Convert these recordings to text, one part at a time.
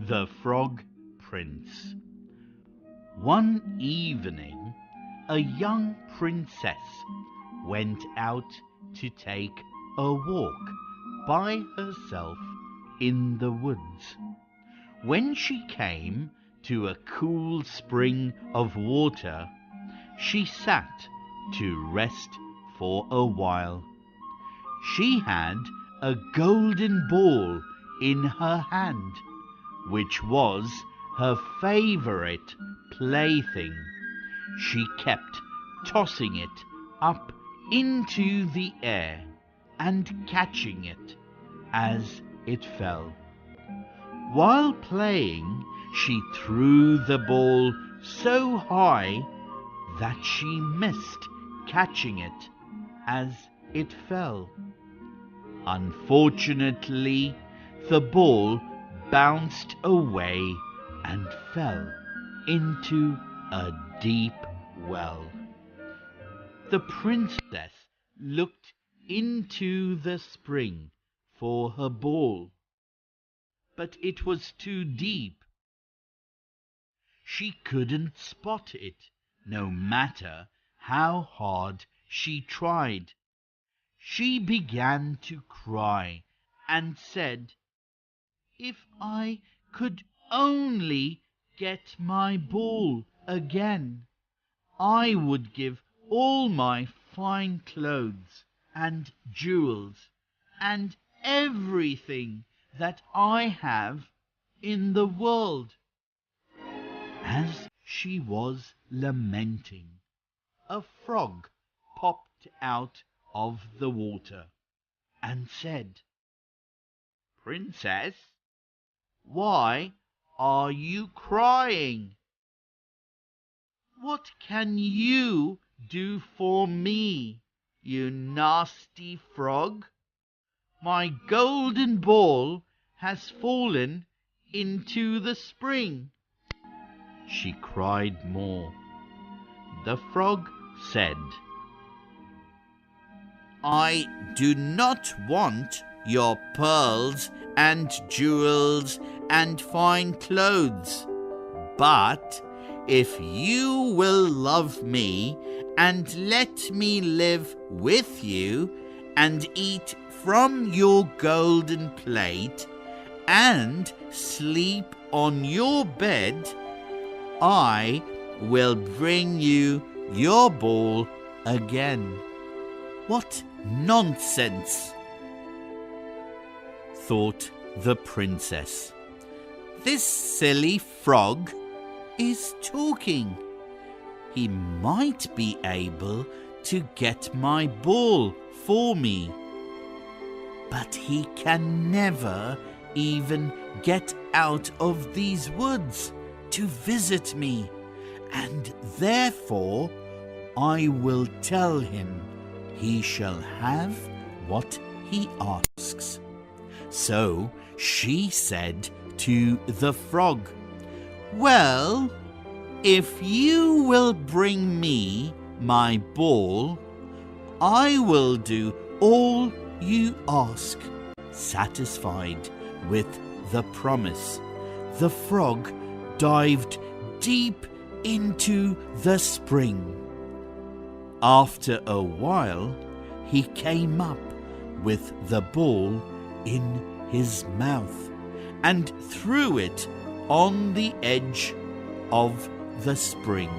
The Frog Prince. One evening, a young princess went out to take a walk by herself in the woods. When she came to a cool spring of water, she sat to rest for a while. She had a golden ball in her hand, which was her favorite plaything. She kept tossing it up into the air and catching it as it fell. While playing, she threw the ball so high that she missed catching it as it fell. Unfortunately, the ball bounced away and fell into a deep well. The princess looked into the spring for her ball, but it was too deep. She couldn't spot it, no matter how hard she tried. She began to cry and said, "If I could only get my ball again, I would give all my fine clothes and jewels and everything that I have in the world." As she was lamenting, a frog popped out of the water and said, "Princess, why are you crying? What can you do for me, you nasty frog? My golden ball has fallen into the spring." She cried more. The frog said, "I do not want your pearls and jewels and fine clothes, but if you will love me and let me live with you and eat from your golden plate and sleep on your bed, I will bring you your ball again." "What nonsense!" thought the princess. "This silly frog is talking. He might be able to get my ball for me, but he can never even get out of these woods to visit me, and therefore I will tell him he shall have what he asks." So she said to the frog, "Well, if you will bring me my ball, I will do all you ask." Satisfied with the promise, the frog dived deep into the spring. After a while, he came up with the ball in his mouth and threw it on the edge of the spring.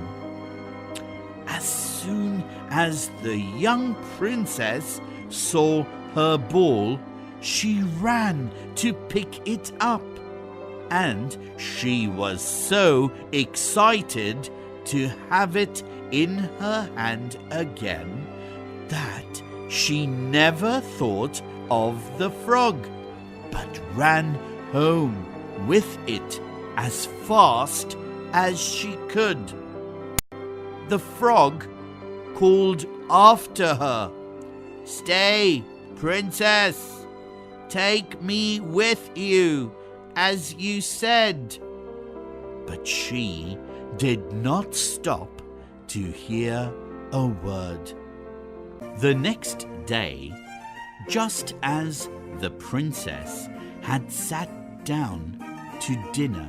As soon as the young princess saw her ball, she ran to pick it up, and she was so excited to have it in her hand again that she never thought of the frog, but ran home with it as fast as she could. The frog called after her, "Stay, princess! Take me with you, as you said." But she did not stop to hear a word. The next day, just as the princess had sat down to dinner,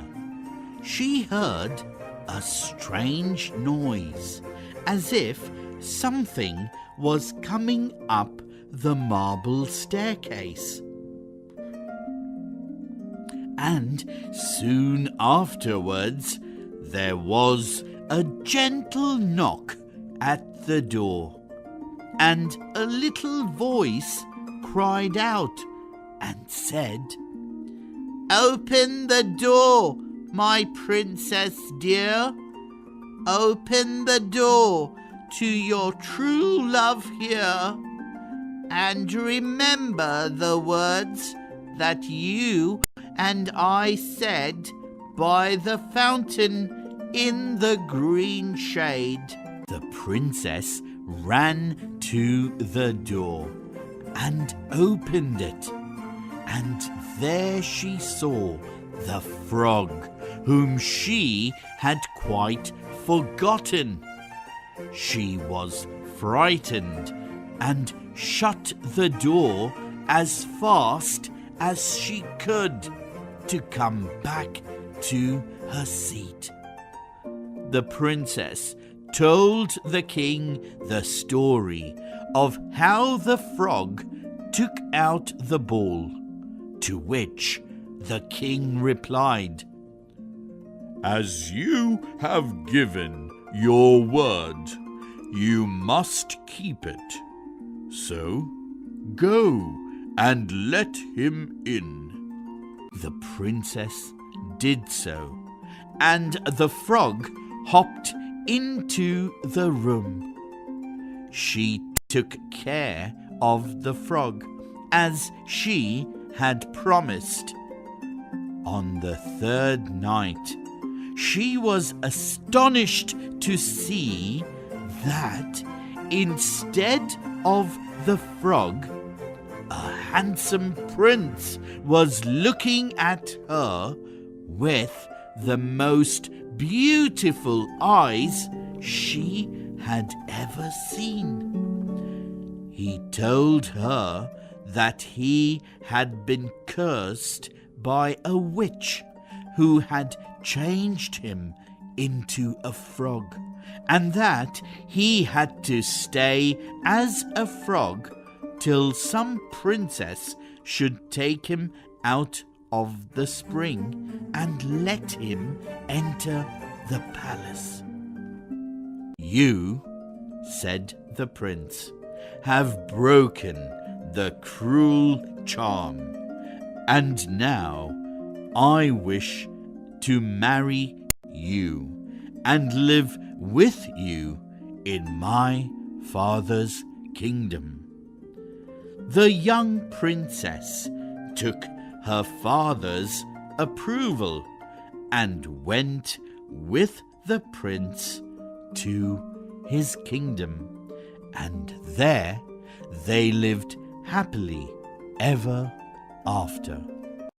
she heard a strange noise, as if something was coming up the marble staircase. And soon afterwards, there was a gentle knock at the door, and a little voice cried out and said, "Open the door, my princess dear. Open the door to your true love here, and remember the words that you and I said by the fountain in the green shade." The princess ran to the door and opened it, and there she saw the frog, whom she had quite forgotten. She was frightened and shut the door as fast as she could to come back to her seat. The princess told the king the story of how the frog took out the ball, to which the king replied, "As you have given your word, you must keep it. So go and let him in." The princess did so, and the frog hopped into the room. She took care of the frog as she had promised. On the third night, she was astonished to see that instead of the frog, a handsome prince was looking at her with the most beautiful eyes she had ever seen. He told her that he had been cursed by a witch who had changed him into a frog, and that he had to stay as a frog till some princess should take him out of the spring and let him enter the palace. "You," said the prince, "have broken the cruel charm, and now I wish to marry you and live with you in my father's kingdom." The young princess took her father's approval and went with the prince to his kingdom, and there they lived happily ever after.